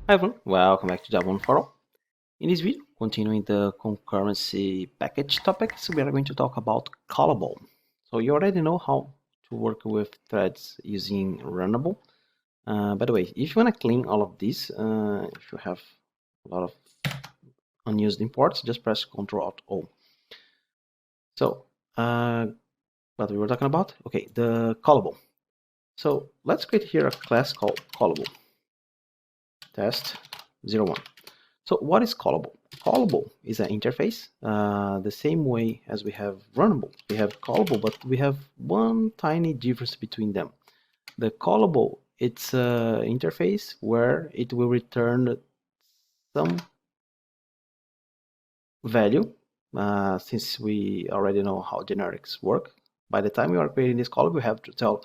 Hi everyone, welcome back to Java for All. In this video, continuing the concurrency package topic, so we are going to talk about Callable. So you already know how to work with threads using Runnable. By the way, if you want to clean all of these, if you have a lot of unused imports, just press Ctrl-Alt-O. So what we were talking about? Okay, the Callable. So let's create here a class called Callable. Test 01. So what is Callable? Callable is an interface, the same way as we have Runnable. We have Callable, but we have one tiny difference between them. The Callable, it's an interface where it will return some value, since we already know how generics work. By the time you are creating this callable, you have to tell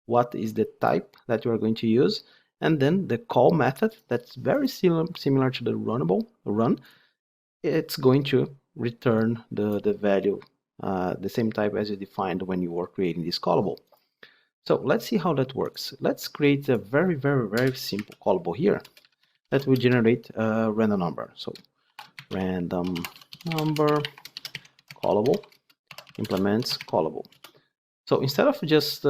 what is the type that you are going to use, and then the call method that's very similar to the Runnable run. It's going to return the value, the same type as you defined when you were creating this callable. So let's see how that works. Let's create a very simple callable here that will generate a random number. So random number callable implements callable. So instead of just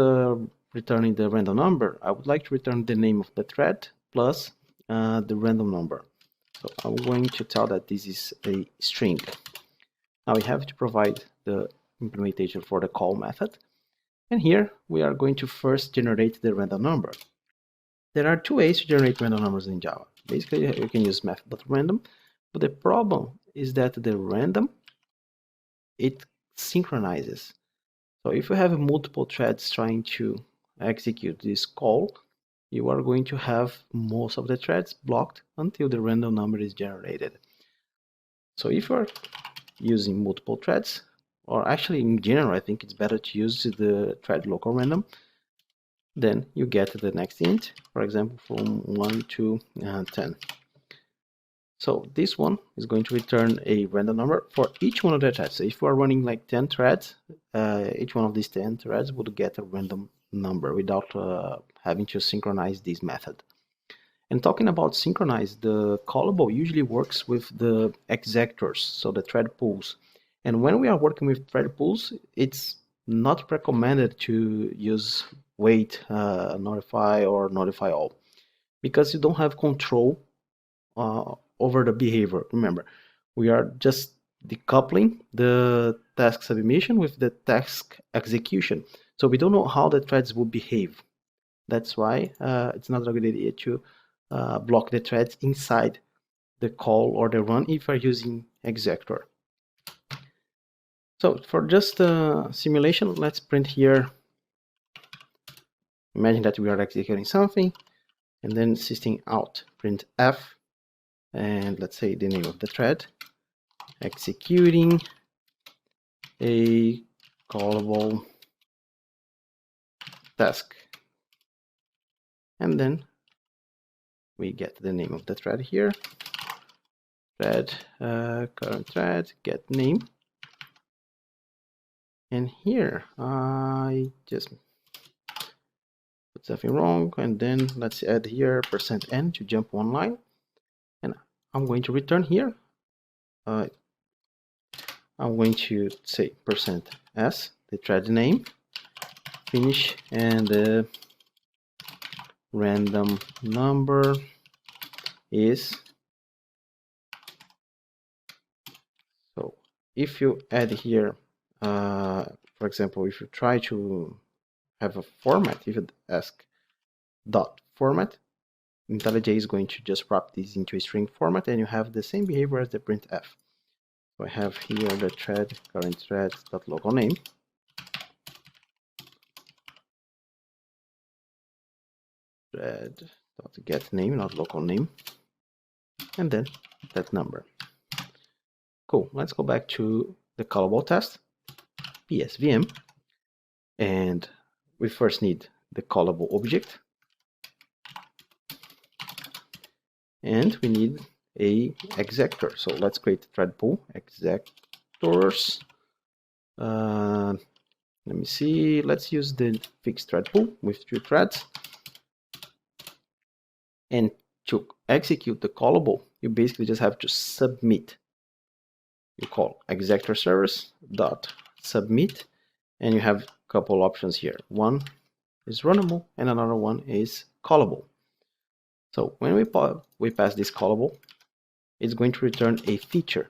returning the random number, I would like to return the name of the thread plus the random number. So I'm going to tell that this is a string. Now we have to provide the implementation for the call method. And here we are going to first generate the random number. There are two ways to generate random numbers in Java. Basically, you can use method.random, but the problem is that the random, it synchronizes. So if you have multiple threads trying to execute this call, you are going to have most of the threads blocked until the random number is generated. So if you are using multiple threads, or actually in general, I think it's better to use the thread local random, then you get the next int, for example, from 1 to 10. So this one is going to return a random number for each one of the threads. So if you are running like 10 threads, each one of these 10 threads would get a random number without having to synchronize this method. And talking about synchronize, the callable usually works with the executors, so the thread pools. And when we are working with thread pools, it's not recommended to use wait, notify, or notify all, because you don't have control over the behavior. Remember, we are just decoupling the task submission with the task execution. So we don't know how the threads will behave. That's why it's not a good idea to block the threads inside the call or the run if you're using executor. So for just simulation, let's print here. Imagine that we are executing something, and then system out print f, and let's say the name of the thread, executing a callable task, and then we get the name of the thread here, thread current thread get name. And here I just put something wrong, and then let's add here %n to jump one line, and I'm going to return here. I'm going to say %s, the thread name, finish, and the random number is. So if you add here, for example, if you try to have a format, if you ask dot format, IntelliJ is going to just wrap this into a string format, and you have the same behavior as the printf. So I have here the thread current thread dot local name, thread dot get name, not local name, and then that number. Cool. Let's go back to the callable test, psvm, and we first need the callable object, and we need a executor. So let's create a thread pool, executors. Let me see, let's use the fixed thread pool with 2 threads. And to execute the callable, you basically just have to submit. You call executor service dot submit, and you have a couple options here. One is runnable and another one is callable. So when we pass this callable, it's going to return a feature.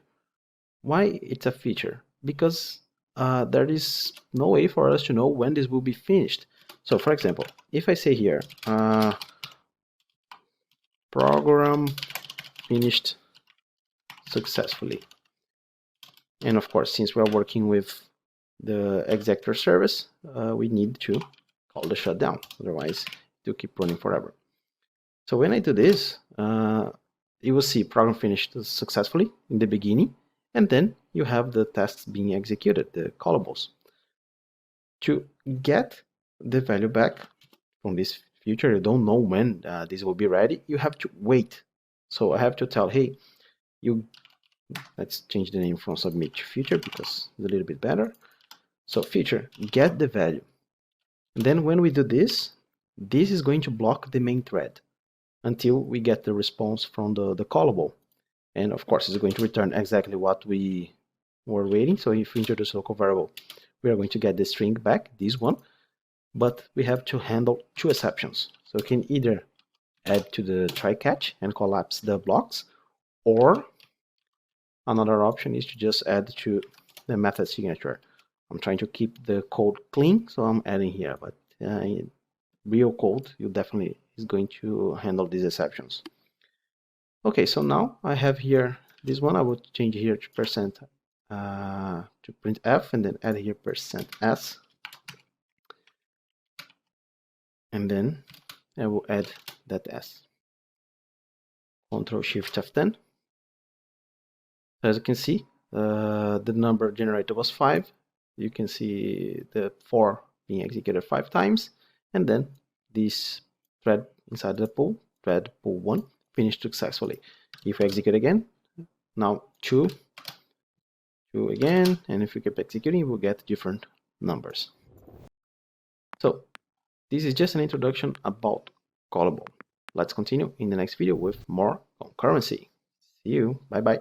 Why it's a feature? Because there is no way for us to know when this will be finished. So for example, if I say here program finished successfully, and of course, since we are working with the executor service, we need to call the shutdown, otherwise it will keep running forever. So when I do this, you will see program finished successfully in the beginning, and then you have the tests being executed, the callables. To get the value back from this future, you don't know when this will be ready, you have to wait. So I have to tell, hey, let's change the name from submit to feature because it's a little bit better. So feature, get the value. And then when we do this, this is going to block the main thread until we get the response from the callable. And of course, it's going to return exactly what we were waiting. So if we introduce a local variable, we are going to get the string back, this one. But we have to handle two exceptions. So we can either add to the try catch and collapse the blocks, or another option is to just add to the method signature. I'm trying to keep the code clean, so I'm adding here, but in real code, you definitely is going to handle these exceptions. Okay, so now I have here this one. I would change here to percent to printf, and then add here %s, and then I will add that s. Control Shift F10. As you can see, the number generated was 5. You can see the 4 being executed 5 times, and then this thread inside the pool, thread pool 1, finished successfully. If we execute again, now 2 again, and if we keep executing, we'll get different numbers. So this is just an introduction about Callable. Let's continue in the next video with more concurrency. See you. Bye bye.